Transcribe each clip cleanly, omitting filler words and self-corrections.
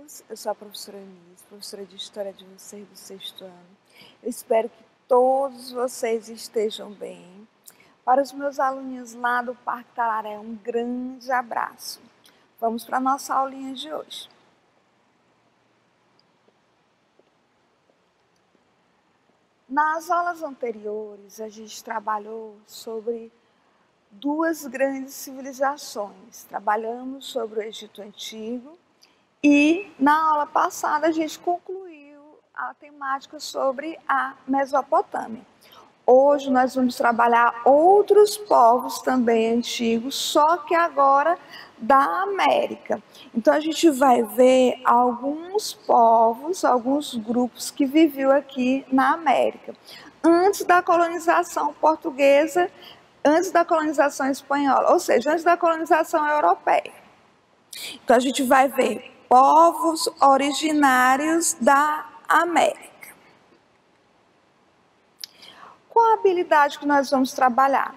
alunos, eu sou a professora Eunice, professora de História de vocês do sexto ano. Eu espero que todos vocês estejam bem. Para os meus aluninhos lá do Parque Tararé, um grande abraço. Vamos para a nossa aulinha de hoje. Nas aulas anteriores, a gente trabalhou sobre duas grandes civilizações. Trabalhamos sobre o Egito Antigo e, na aula passada, a gente concluiu a temática sobre a Mesopotâmia. Hoje nós vamos trabalhar outros povos também antigos, só que agora da América. Então a gente vai ver alguns povos, alguns grupos que viviam aqui na América, antes da colonização portuguesa, antes da colonização espanhola, ou seja, antes da colonização europeia. Então a gente vai ver povos originários da América. Qual a habilidade que nós vamos trabalhar?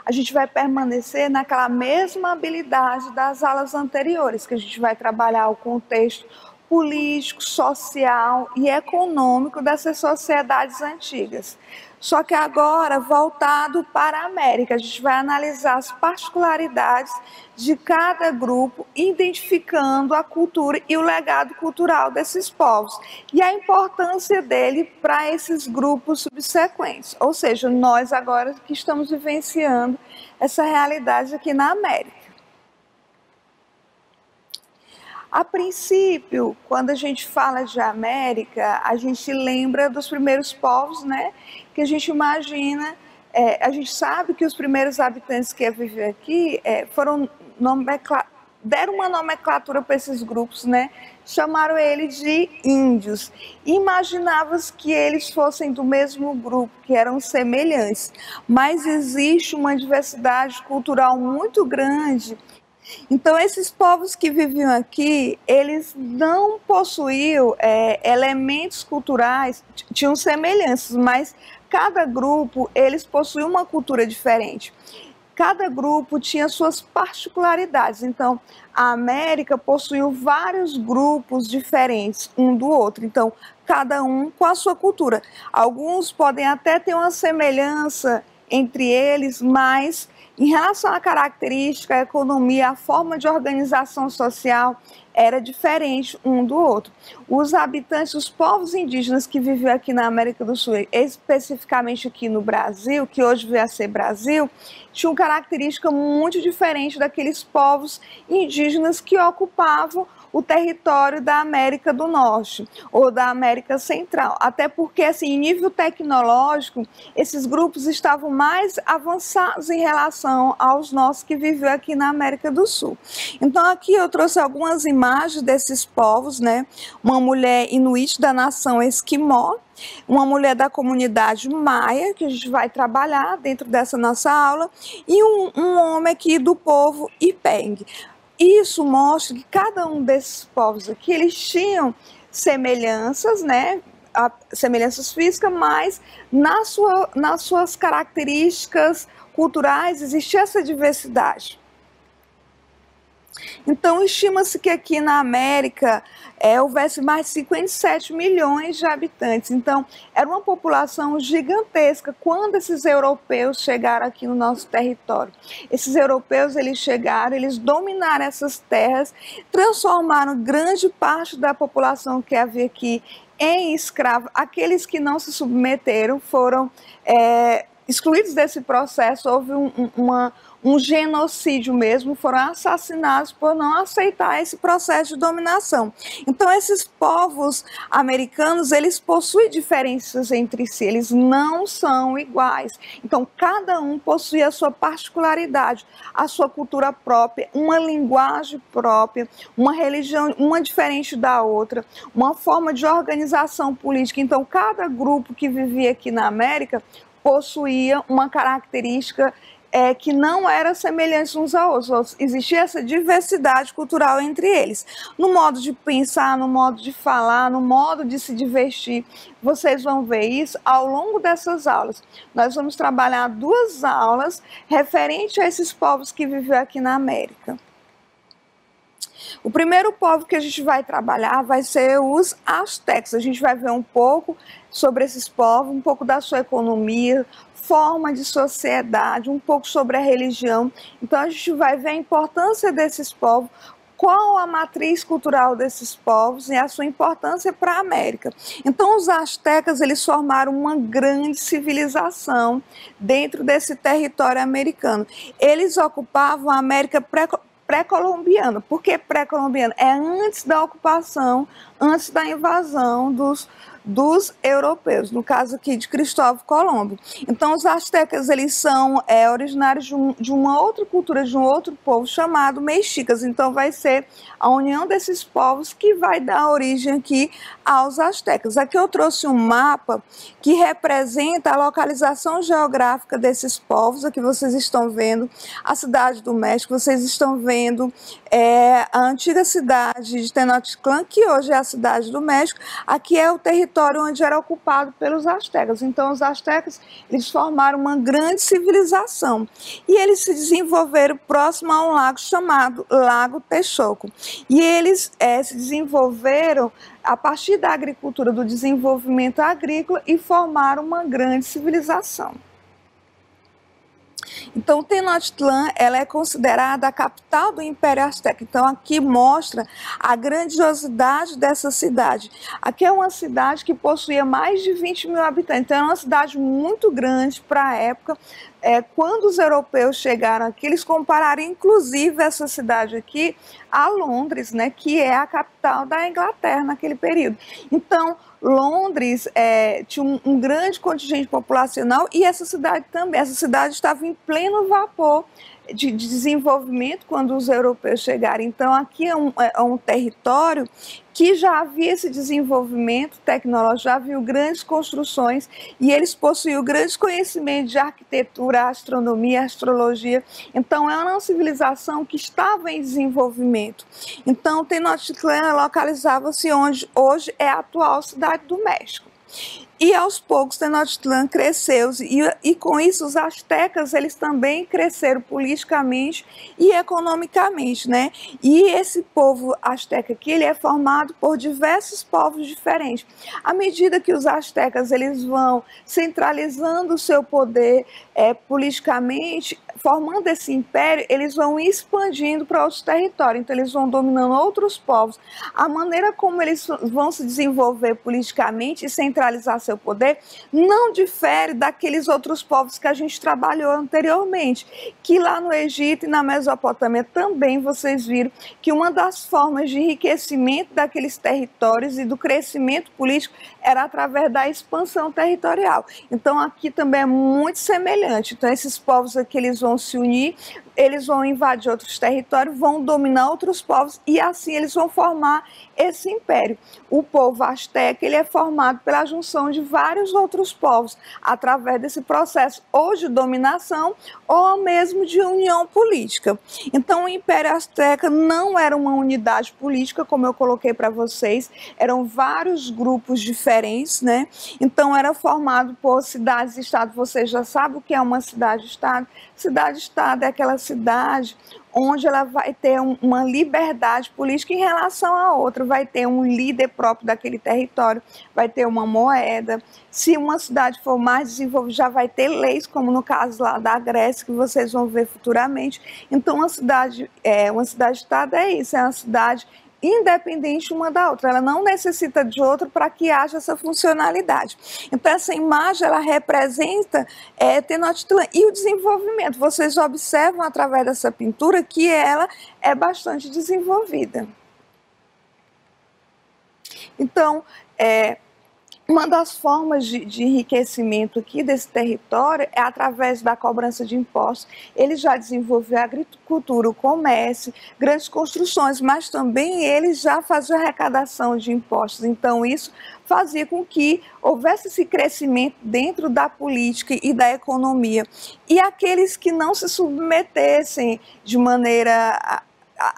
A gente vai permanecer naquela mesma habilidade das aulas anteriores, que a gente vai trabalhar o contexto político, social e econômico dessas sociedades antigas. Só que agora voltado para a América, a gente vai analisar as particularidades de cada grupo, identificando a cultura e o legado cultural desses povos e a importância dele para esses grupos subsequentes, ou seja, nós agora que estamos vivenciando essa realidade aqui na América. A princípio, quando a gente fala de América, a gente lembra dos primeiros povos, né? Que a gente imagina, a gente sabe que os primeiros habitantes que viveram aqui deram uma nomenclatura para esses grupos, né? Chamaram eles de índios. Imaginava-se que eles fossem do mesmo grupo, que eram semelhantes. Mas existe uma diversidade cultural muito grande. Então, esses povos que viviam aqui, eles não possuíam elementos culturais, tinham semelhanças, mas cada grupo, eles possuíam uma cultura diferente. Cada grupo tinha suas particularidades. Então, a América possuiu vários grupos diferentes um do outro. Então, cada um com a sua cultura. Alguns podem até ter uma semelhança entre eles, mas em relação à característica, à economia, à forma de organização social, era diferente um do outro. Os habitantes, os povos indígenas que viviam aqui na América do Sul, especificamente aqui no Brasil, que hoje veio a ser Brasil, tinham característica muito diferente daqueles povos indígenas que ocupavam o território da América do Norte ou da América Central, até porque, assim, em nível tecnológico, esses grupos estavam mais avançados em relação aos nossos que viviam aqui na América do Sul. Então, aqui eu trouxe algumas imagens desses povos, né? Uma mulher inuit da nação Esquimó, uma mulher da comunidade Maia, que a gente vai trabalhar dentro dessa nossa aula, e um homem aqui do povo Ipeng. Isso mostra que cada um desses povos aqui, eles tinham semelhanças, né? Semelhanças físicas, mas nas suas características culturais existia essa diversidade. Então, estima-se que aqui na América houvesse mais de 57 milhões de habitantes. Então, era uma população gigantesca quando esses europeus chegaram aqui no nosso território. Esses europeus, eles chegaram, eles dominaram essas terras, transformaram grande parte da população que havia aqui em escravo. Aqueles que não se submeteram foram excluídos desse processo, houve um genocídio mesmo, foram assassinados por não aceitar esse processo de dominação. Então, esses povos americanos, eles possuem diferenças entre si, eles não são iguais. Então, cada um possui a sua particularidade, a sua cultura própria, uma linguagem própria, uma religião, uma diferente da outra, uma forma de organização política. Então, cada grupo que vivia aqui na América possuía uma característica que não era semelhante uns aos outros. Existia essa diversidade cultural entre eles. No modo de pensar, no modo de falar, no modo de se divertir. Vocês vão ver isso ao longo dessas aulas. Nós vamos trabalhar duas aulas referentes a esses povos que viveram aqui na América. O primeiro povo que a gente vai trabalhar vai ser os astecas. A gente vai ver um pouco sobre esses povos, um pouco da sua economia, forma de sociedade, um pouco sobre a religião. Então a gente vai ver a importância desses povos, qual a matriz cultural desses povos e a sua importância para a América. Então os astecas, eles formaram uma grande civilização dentro desse território americano. Eles ocupavam a América pré-colombiana. Por que pré-colombiana? É antes da ocupação, antes da invasão dos europeus, no caso aqui de Cristóvão Colombo. Então os astecas, eles são originários de uma outra cultura, de um outro povo chamado mexicas. Então vai ser a união desses povos que vai dar origem aqui aos astecas. Aqui eu trouxe um mapa que representa a localização geográfica desses povos. Aqui vocês estão vendo a cidade do México, vocês estão vendo a antiga cidade de Tenochtitlan, que hoje é a cidade do México. Aqui é o território onde era ocupado pelos astecas. Então os astecas, eles formaram uma grande civilização e eles se desenvolveram próximo a um lago chamado Lago Texcoco. E eles se desenvolveram a partir da agricultura, do desenvolvimento agrícola, e formaram uma grande civilização. Então, Tenochtitlan, ela é considerada a capital do Império Azteca. Então, aqui mostra a grandiosidade dessa cidade. Aqui é uma cidade que possuía mais de 20 mil habitantes. Então, é uma cidade muito grande para a época. Quando os europeus chegaram aqui, eles compararam, inclusive, essa cidade aqui a Londres, né, que é a capital da Inglaterra naquele período. Então, Londres tinha um grande contingente populacional e essa cidade também. Essa cidade estava em pleno vapor de desenvolvimento quando os europeus chegaram. Então, aqui é um território que já havia esse desenvolvimento tecnológico, já havia grandes construções e eles possuíam grandes conhecimentos de arquitetura, astronomia, astrologia. Então, é uma civilização que estava em desenvolvimento. Então, Tenochtitlan localizava-se onde hoje é a atual cidade do México. E aos poucos Tenochtitlan cresceu e com isso os astecas, eles também cresceram politicamente e economicamente, né? E esse povo asteca aqui, ele é formado por diversos povos diferentes. À medida que os astecas, eles vão centralizando o seu poder politicamente, formando esse império, eles vão expandindo para outros territórios. Então eles vão dominando outros povos. A maneira como eles vão se desenvolver politicamente e centralizar seu poder não difere daqueles outros povos que a gente trabalhou anteriormente, que lá no Egito e na Mesopotâmia também vocês viram que uma das formas de enriquecimento daqueles territórios e do crescimento político era através da expansão territorial. Então aqui também é muito semelhante. Então esses povos aqui, eles vão se unir, eles vão invadir outros territórios, vão dominar outros povos e assim eles vão formar esse império. O povo asteca, ele é formado pela junção de vários outros povos através desse processo ou de dominação ou mesmo de união política. Então o Império Azteca não era uma unidade política, como eu coloquei para vocês, eram vários grupos diferentes, né? Então era formado por cidades-estado. Vocês já sabem o que é uma cidade-estado? Cidade-estado é aquela cidade onde ela vai ter uma liberdade política em relação à outra, vai ter um líder próprio daquele território, vai ter uma moeda. Se uma cidade for mais desenvolvida, já vai ter leis, como no caso lá da Grécia, que vocês vão ver futuramente. Então, uma cidade-estado é isso, é uma cidade independente uma da outra, ela não necessita de outra para que haja essa funcionalidade. Então essa imagem, ela representa Tenochtitlan e o desenvolvimento. Vocês observam através dessa pintura que ela é bastante desenvolvida. Então, uma das formas de enriquecimento aqui desse território é através da cobrança de impostos. Ele já desenvolveu a agricultura, o comércio, grandes construções, mas também ele já fazia arrecadação de impostos. Então isso fazia com que houvesse esse crescimento dentro da política e da economia. E aqueles que não se submetessem de maneira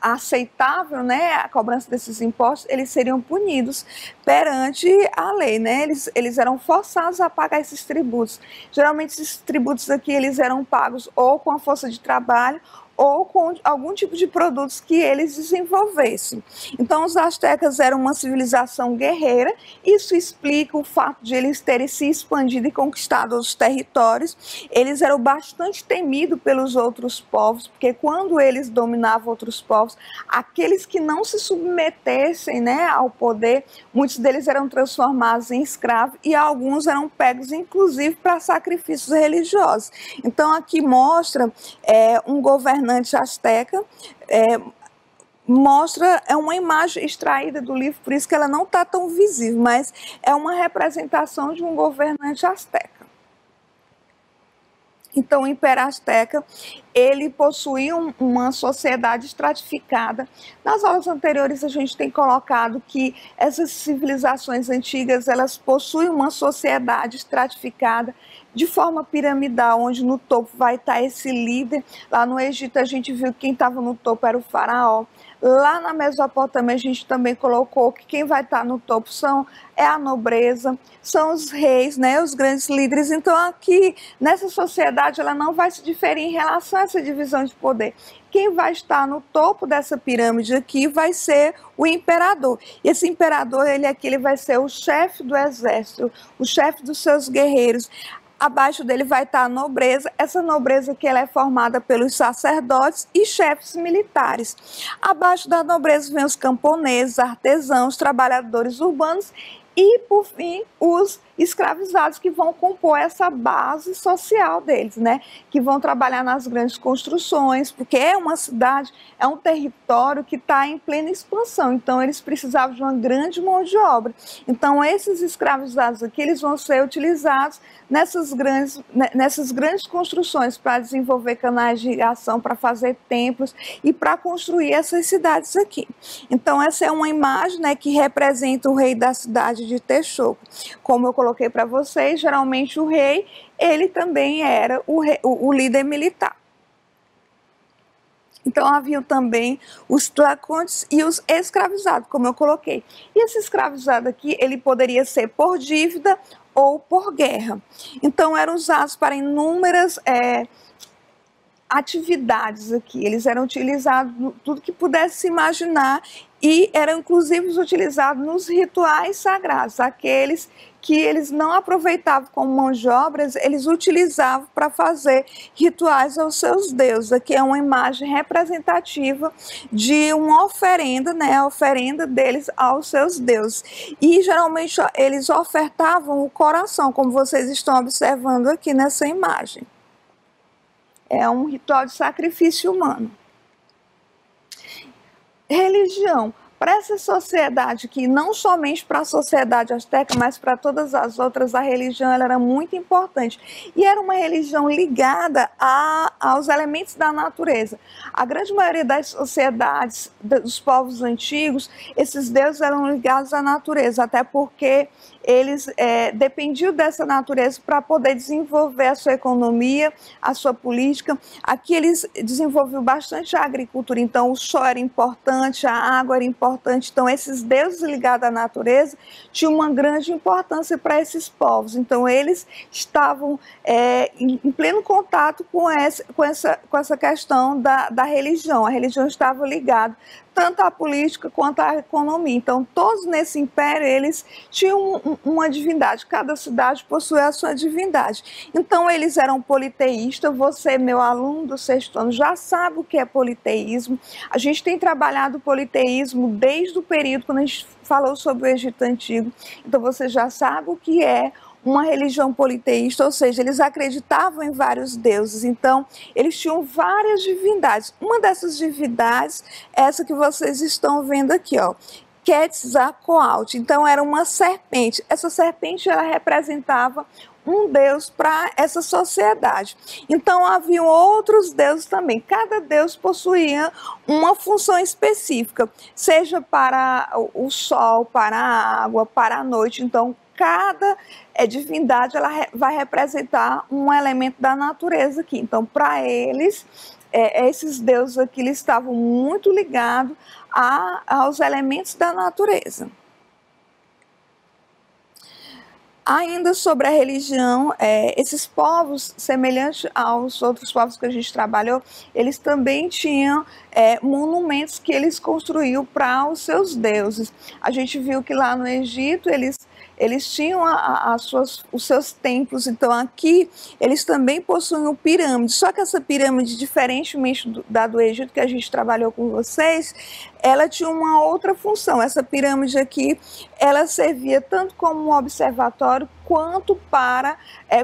aceitável, né, a cobrança desses impostos, eles seriam punidos perante a lei, né? Eles eram forçados a pagar esses tributos. Geralmente esses tributos aqui, eles eram pagos ou com a força de trabalho ou com algum tipo de produtos que eles desenvolvessem. Então, os astecas eram uma civilização guerreira, isso explica o fato de eles terem se expandido e conquistado os territórios. Eles eram bastante temidos pelos outros povos, porque quando eles dominavam outros povos, aqueles que não se submetessem, né, ao poder, muitos deles eram transformados em escravos e alguns eram pegos, inclusive, para sacrifícios religiosos. Então, aqui mostra um governante asteca, é uma imagem extraída do livro, por isso que ela não está tão visível, mas é uma representação de um governante asteca. Então, o Império Azteca, ele possuía uma sociedade estratificada. Nas aulas anteriores, a gente tem colocado que essas civilizações antigas, elas possuem uma sociedade estratificada de forma piramidal, onde no topo vai estar esse líder. Lá no Egito, a gente viu que quem estava no topo era o faraó. Lá na Mesopotâmia, a gente também colocou que quem vai estar no topo é a nobreza, são os reis, né, os grandes líderes. Então, aqui, nessa sociedade, ela não vai se diferir em relação a essa divisão de poder. Quem vai estar no topo dessa pirâmide aqui vai ser o imperador. E esse imperador, ele vai ser o chefe do exército, o chefe dos seus guerreiros. Abaixo dele vai estar a nobreza, essa nobreza que ela é formada pelos sacerdotes e chefes militares. Abaixo da nobreza vem os camponeses, artesãos, trabalhadores urbanos e, por fim, os escravizados que vão compor essa base social deles, né? Que vão trabalhar nas grandes construções, porque é uma cidade, é um território que está em plena expansão, então eles precisavam de uma grande mão de obra. Então esses escravizados aqui, eles vão ser utilizados nessas grandes construções para desenvolver canais de irrigação, para fazer templos e para construir essas cidades aqui. Então essa é uma imagem, né, que representa o rei da cidade de Texcoco. Como eu coloquei para vocês, geralmente o rei, ele também era o líder militar. Então havia também os tlacontes e os escravizados, como eu coloquei. E esse escravizado aqui, ele poderia ser por dívida ou por guerra. Então eram usados para inúmeras atividades aqui. Eles eram utilizados em tudo que pudesse se imaginar e eram inclusive utilizados nos rituais sagrados, aqueles que eles não aproveitavam como mão de obra, eles utilizavam para fazer rituais aos seus deuses. Aqui é uma imagem representativa de uma oferenda, né, a oferenda deles aos seus deuses. E geralmente eles ofertavam o coração, como vocês estão observando aqui nessa imagem. É um ritual de sacrifício humano. Religião. Para essa sociedade aqui, não somente para a sociedade asteca, mas para todas as outras, a religião ela era muito importante. E era uma religião ligada aos elementos da natureza. A grande maioria das sociedades, dos povos antigos, esses deuses eram ligados à natureza, até porque eles dependiam dessa natureza para poder desenvolver a sua economia, a sua política. Aqui eles desenvolviam bastante a agricultura, então o sol era importante, a água era importante. Então esses deuses ligados à natureza tinham uma grande importância para esses povos. Então eles estavam em pleno contato com essa questão da religião. A religião estava ligada tanto à política quanto à economia. Então, todos nesse império, eles tinham uma divindade, cada cidade possuía a sua divindade. Então, eles eram politeístas. Você, meu aluno do sexto ano, já sabe o que é politeísmo. A gente tem trabalhado o politeísmo desde o período quando a gente falou sobre o Egito Antigo. Então, você já sabe o que é uma religião politeísta, ou seja, eles acreditavam em vários deuses, então eles tinham várias divindades. Uma dessas divindades é essa que vocês estão vendo aqui, ó, Quetzalcoatl. Então era uma serpente. Essa serpente ela representava um deus para essa sociedade. Então haviam outros deuses também. Cada deus possuía uma função específica, seja para o sol, para a água, para a noite. Então cada divindade ela vai representar um elemento da natureza aqui. Então, para eles, esses deuses aqui eles estavam muito ligados aos elementos da natureza. Ainda sobre a religião, esses povos, semelhantes aos outros povos que a gente trabalhou, eles também tinham monumentos que eles construíam para os seus deuses. A gente viu que lá no Egito eles tinham os seus templos, então aqui eles também possuíam pirâmides, só que essa pirâmide, diferentemente da do Egito que a gente trabalhou com vocês, ela tinha uma outra função. Essa pirâmide aqui, ela servia tanto como um observatório quanto para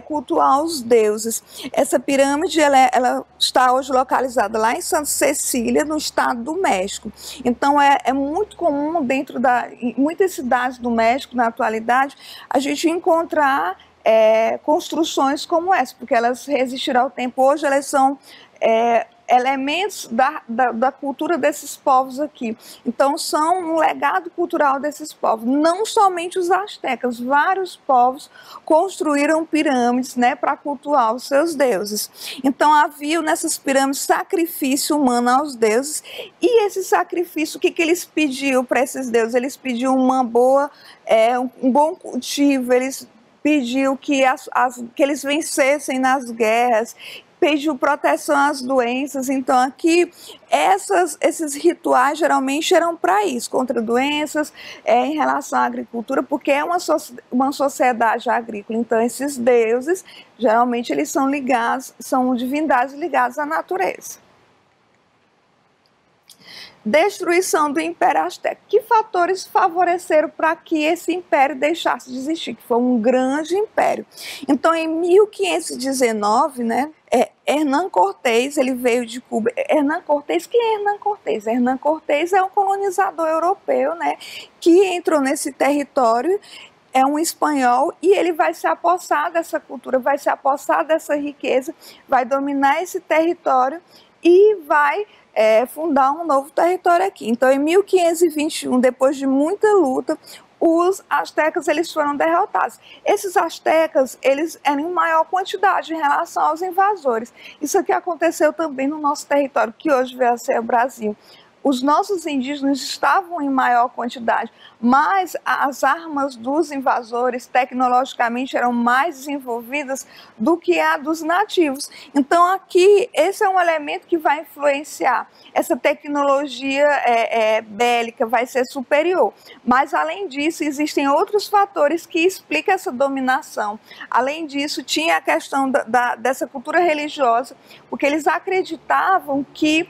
cultuar os deuses. Essa pirâmide ela está hoje localizada lá em Santa Cecília, no estado do México. Então é muito comum em muitas cidades do México, na atualidade, a gente encontrar construções como essa, porque elas resistiram ao tempo. Hoje elas são elementos da cultura desses povos aqui. Então são um legado cultural desses povos. Não somente os astecas, vários povos construíram pirâmides, né, para cultuar os seus deuses. Então havia nessas pirâmides sacrifício humano aos deuses, e esse sacrifício, o que eles pediam para esses deuses? Eles pediam um bom cultivo, eles pediam que eles vencessem nas guerras, pediu proteção às doenças. Então aqui esses rituais geralmente eram para isso, contra doenças, em relação à agricultura, porque é uma sociedade agrícola. Então esses deuses geralmente eles são divindades ligadas à natureza. Destruição do Império Azteca. Que fatores favoreceram para que esse império deixasse de existir? Que foi um grande império. Então, em 1519, né, Hernán Cortés, ele veio de Cuba. Hernán Cortés, quem é Hernán Cortés? Hernán Cortés é um colonizador europeu, né, que entrou nesse território. É um espanhol, e ele vai se apossar dessa cultura, vai se apossar dessa riqueza, vai dominar esse território e vai fundar um novo território aqui. Então, em 1521, depois de muita luta, os astecas eles foram derrotados. Esses astecas eles eram em maior quantidade em relação aos invasores. Isso aqui aconteceu também no nosso território, que hoje veio a ser o Brasil. Os nossos indígenas estavam em maior quantidade, mas as armas dos invasores tecnologicamente eram mais desenvolvidas do que a dos nativos. Então aqui esse é um elemento que vai influenciar. Essa tecnologia bélica vai ser superior. Mas além disso existem outros fatores que explicam essa dominação. Além disso tinha a questão dessa cultura religiosa, porque eles acreditavam que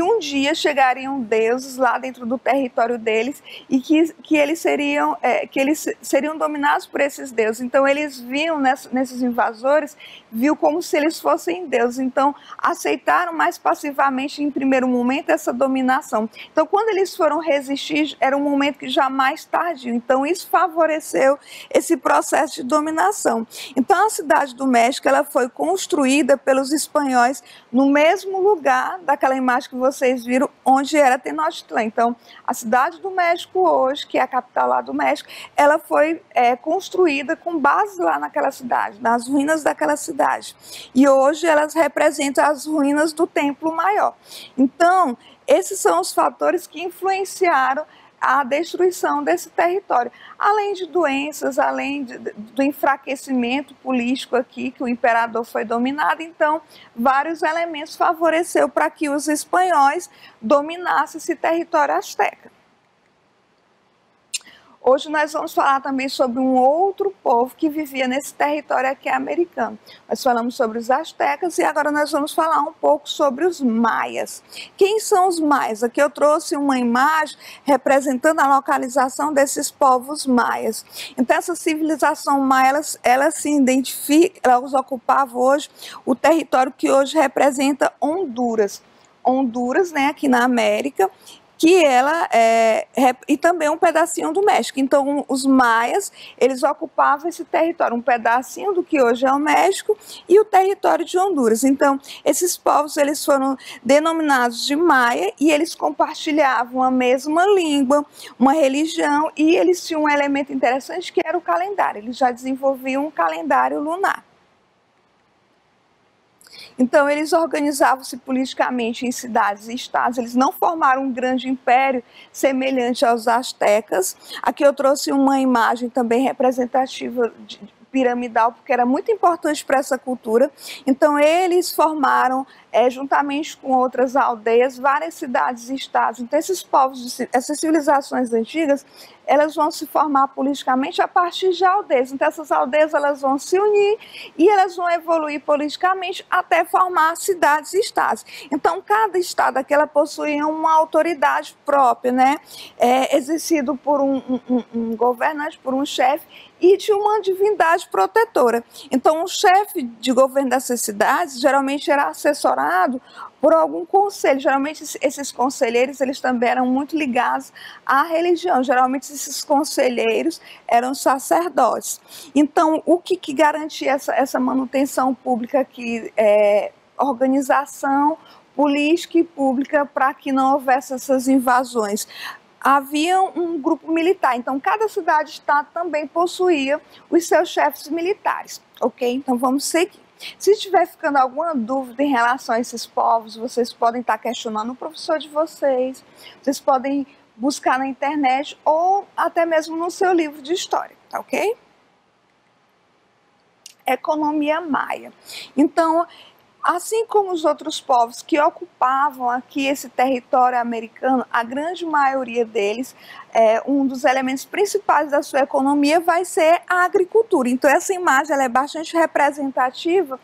um dia chegariam deuses lá dentro do território deles e que eles seriam dominados por esses deuses. Então eles viam nesses invasores, viu como se eles fossem deuses. Então aceitaram mais passivamente em primeiro momento essa dominação. Então quando eles foram resistir, era um momento que já mais tardio. Então isso favoreceu esse processo de dominação. Então a cidade do México ela foi construída pelos espanhóis no mesmo lugar daquela imagem que vocês viram, onde era Tenochtitlan. Então, a cidade do México hoje, que é a capital lá do México, ela foi construída com base lá naquela cidade, nas ruínas daquela cidade. E hoje elas representam as ruínas do Templo Maior. Então, esses são os fatores que influenciaram a destruição desse território, além de doenças, além do enfraquecimento político aqui, que o imperador foi dominado. Então vários elementos favoreceram para que os espanhóis dominassem esse território asteca. Hoje nós vamos falar também sobre um outro povo que vivia nesse território aqui americano. Nós falamos sobre os astecas e agora nós vamos falar um pouco sobre os maias. Quem são os maias? Aqui eu trouxe uma imagem representando a localização desses povos maias. Então essa civilização maia, ela se identifica, elas ocupavam hoje o território que hoje representa Honduras. Honduras, né, aqui na América, que ela e também um pedacinho do México. Então os maias, eles ocupavam esse território, um pedacinho do que hoje é o México e o território de Honduras. Então esses povos eles foram denominados de maia e eles compartilhavam a mesma língua, uma religião, e eles tinham um elemento interessante que era o calendário. Eles já desenvolviam um calendário lunar. Então, eles organizavam-se politicamente em cidades e estados, eles não formaram um grande império semelhante aos astecas. Aqui eu trouxe uma imagem também representativa piramidal, porque era muito importante para essa cultura. Então, eles formaram, juntamente com outras aldeias, várias cidades e estados. Então, esses povos, essas civilizações antigas, elas vão se formar politicamente a partir de aldeias. Então, essas aldeias elas vão se unir e elas vão evoluir politicamente até formar cidades e estados. Então, cada estado aqui ela possuía uma autoridade própria, né? Exercido por um governante, por um chefe, e de uma divindade protetora. Então, o chefe de governo dessas cidades geralmente era assessorado por algum conselho. Geralmente, esses conselheiros eles também eram muito ligados à religião. Geralmente, esses conselheiros eram sacerdotes. Então, o que garantia essa manutenção pública aqui? Organização política e pública para que não houvesse essas invasões. Havia um grupo militar, então cada cidade-estado também possuía os seus chefes militares, ok? Então vamos seguir. Se estiver ficando alguma dúvida em relação a esses povos, vocês podem estar questionando o professor de vocês, vocês podem buscar na internet ou até mesmo no seu livro de história, tá ok? Economia maia. Então, assim como os outros povos que ocupavam aqui esse território americano, a grande maioria deles, um dos elementos principais da sua economia vai ser a agricultura. Então essa imagem ela é bastante representativa,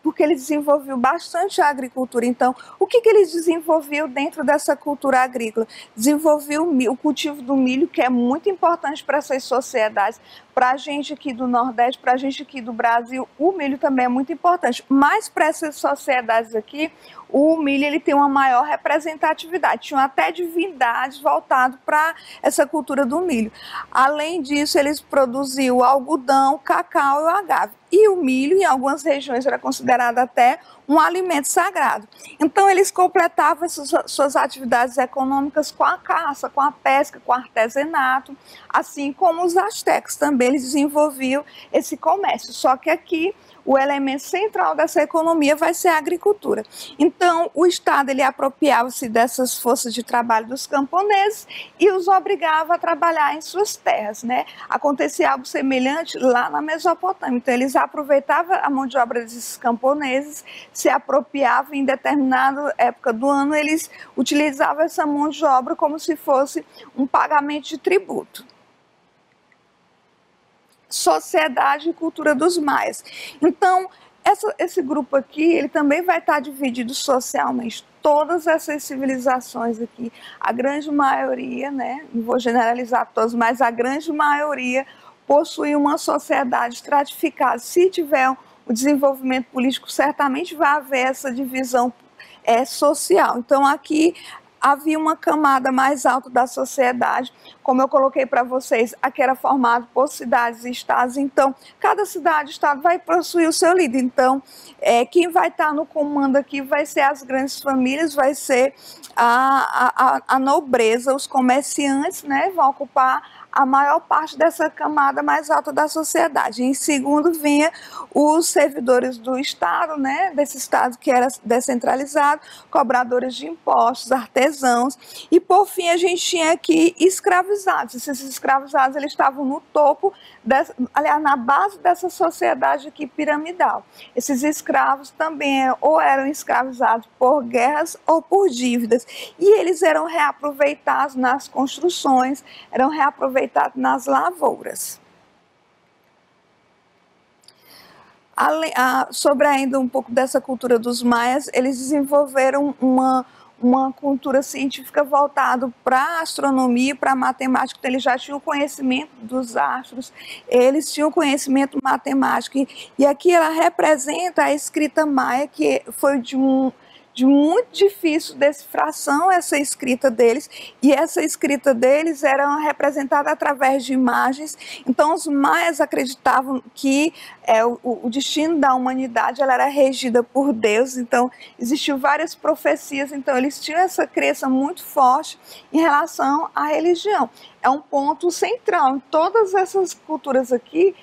porque ele desenvolveu bastante a agricultura. Então, o que ele desenvolveu dentro dessa cultura agrícola? Desenvolveu o cultivo do milho, que é muito importante para essas sociedades. Para a gente aqui do Nordeste, para a gente aqui do Brasil, o milho também é muito importante. Mas para essas sociedades aqui, o milho ele tem uma maior representatividade. Tinham até divindades voltadas para essa cultura do milho. Além disso, eles produziam o algodão, o cacau e o agave. E o milho, em algumas regiões, era considerado até um alimento sagrado. Então, eles completavam suas atividades econômicas com a caça, com a pesca, com o artesanato, assim como os astecas também eles desenvolviam esse comércio. Só que aqui, o elemento central dessa economia vai ser a agricultura. Então, o Estado ele apropriava-se dessas forças de trabalho dos camponeses e os obrigava a trabalhar em suas terras, né? Acontecia algo semelhante lá na Mesopotâmia. Então, eles aproveitavam a mão de obra desses camponeses, se apropriavam em determinada época do ano, eles utilizavam essa mão de obra como se fosse um pagamento de tributo. Sociedade e cultura dos maias. Então, esse grupo aqui, ele também vai estar dividido socialmente. Todas essas civilizações aqui, a grande maioria, né, não vou generalizar todos, mas a grande maioria possui uma sociedade estratificada. Se tiver o desenvolvimento político, certamente vai haver essa divisão social. Então, aqui havia uma camada mais alta da sociedade, como eu coloquei para vocês, aqui era formado por cidades e estados, então cada cidade e estado vai possuir o seu líder. Então, quem vai estar no comando aqui vai ser as grandes famílias, vai ser a nobreza, os comerciantes, né, vão ocupar a maior parte dessa camada mais alta da sociedade. Em segundo vinha os servidores do Estado, né, desse Estado que era descentralizado, cobradores de impostos, artesãos, e por fim a gente tinha aqui escravizados. Esses escravizados eles estavam no topo, aliás, na base dessa sociedade aqui piramidal. Esses escravos também ou eram escravizados por guerras ou por dívidas, e eles eram reaproveitados nas construções, eram reaproveitados nas lavouras. Sobre ainda um pouco dessa cultura dos maias, eles desenvolveram uma cultura científica voltada para a astronomia, para a matemática. Então, eles já tinham conhecimento dos astros, eles tinham conhecimento matemático. E aqui ela representa a escrita maia, que foi de muito difícil decifração, essa escrita deles, e essa escrita deles era representada através de imagens. Então os maias acreditavam que o destino da humanidade ela era regida por Deus, então existiam várias profecias, então eles tinham essa crença muito forte em relação à religião. É um ponto central em todas essas culturas aqui,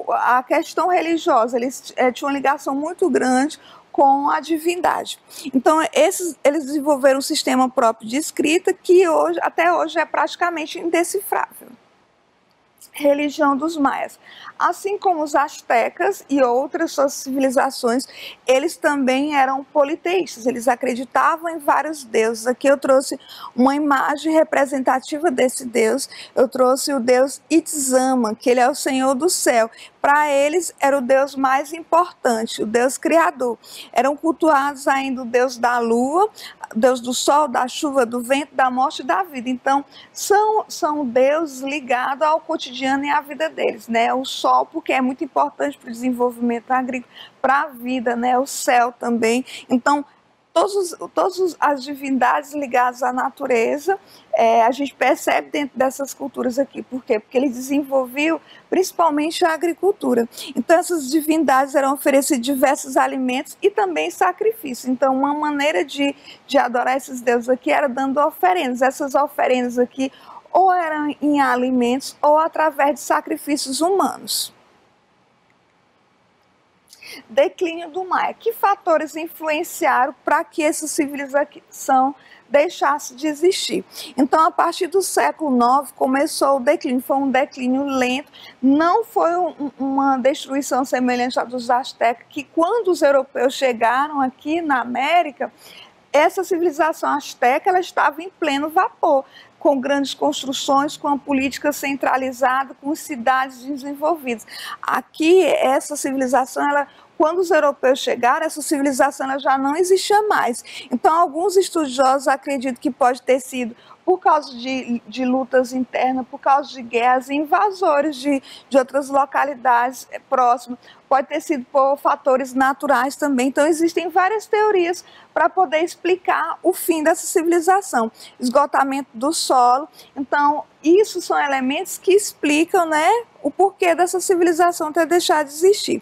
a questão religiosa, eles tinham uma ligação muito grande com a divindade. Então, eles desenvolveram um sistema próprio de escrita que hoje, até hoje é praticamente indecifrável. Religião dos maias. Assim como os astecas e outras suas civilizações, eles também eram politeístas, eles acreditavam em vários deuses. Aqui eu trouxe uma imagem representativa desse deus, eu trouxe o deus Itzama, que ele é o Senhor do céu. Para eles era o deus mais importante, o deus criador. Eram cultuados ainda o deus da lua, Deus do sol, da chuva, do vento, da morte e da vida. Então, são deuses ligados ao cotidiano e à vida deles, né? O sol, porque é muito importante para o desenvolvimento agrícola, para a vida, né? O céu também. Então, todas as divindades ligadas à natureza, a gente percebe dentro dessas culturas aqui. Por quê? Porque eles desenvolviam principalmente a agricultura. Então, essas divindades eram oferecidas diversos alimentos e também sacrifícios. Então, uma maneira de adorar esses deuses aqui era dando oferendas. Essas oferendas aqui ou eram em alimentos ou através de sacrifícios humanos. Declínio do Maia. Que fatores influenciaram para que essa civilização deixasse de existir? Então, a partir do século IX começou o declínio, foi um declínio lento, não foi uma destruição semelhante à dos astecas, que quando os europeus chegaram aqui na América, essa civilização asteca ela estava em pleno vapor, com grandes construções, com a política centralizada, com cidades desenvolvidas. Aqui, essa civilização, quando os europeus chegaram, essa civilização ela já não existia mais. Então, alguns estudiosos acreditam que pode ter sido por causa de lutas internas, por causa de guerras e invasores de outras localidades próximas. Pode ter sido por fatores naturais também. Então, existem várias teorias para poder explicar o fim dessa civilização. Esgotamento do solo. Então, isso são elementos que explicam, né, o porquê dessa civilização ter deixado de existir.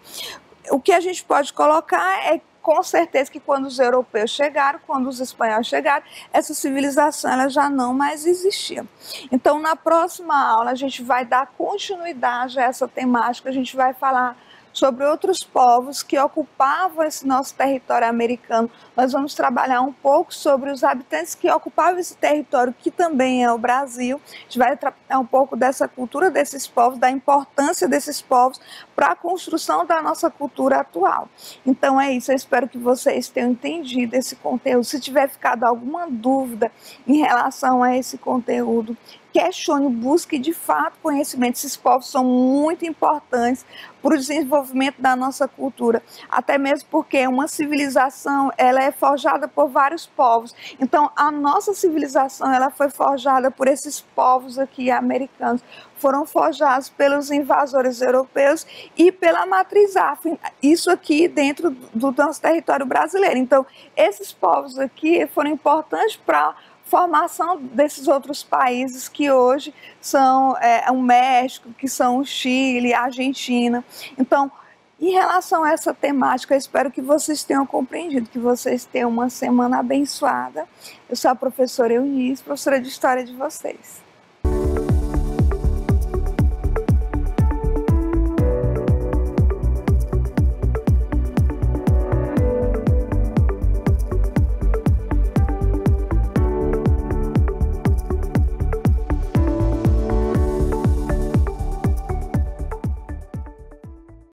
O que a gente pode colocar é, com certeza, que quando os europeus chegaram, quando os espanhóis chegaram, essa civilização ela já não mais existia. Então, na próxima aula, a gente vai dar continuidade a essa temática, a gente vai falar sobre outros povos que ocupavam esse nosso território americano. Nós vamos trabalhar um pouco sobre os habitantes que ocupavam esse território, que também é o Brasil. A gente vai trabalhar um pouco dessa cultura desses povos, da importância desses povos para a construção da nossa cultura atual. Então é isso, eu espero que vocês tenham entendido esse conteúdo. Se tiver ficado alguma dúvida em relação a esse conteúdo, questione, busque de fato conhecimento. Esses povos são muito importantes para o desenvolvimento da nossa cultura, até mesmo porque uma civilização ela é forjada por vários povos. Então, a nossa civilização ela foi forjada por esses povos aqui americanos, foram forjados pelos invasores europeus e pela matriz afro, isso aqui dentro do nosso território brasileiro. Então, esses povos aqui foram importantes para formação desses outros países que hoje são o México, que são o Chile, a Argentina. Então, em relação a essa temática, eu espero que vocês tenham compreendido, que vocês tenham uma semana abençoada. Eu sou a professora Eunice, professora de História de vocês.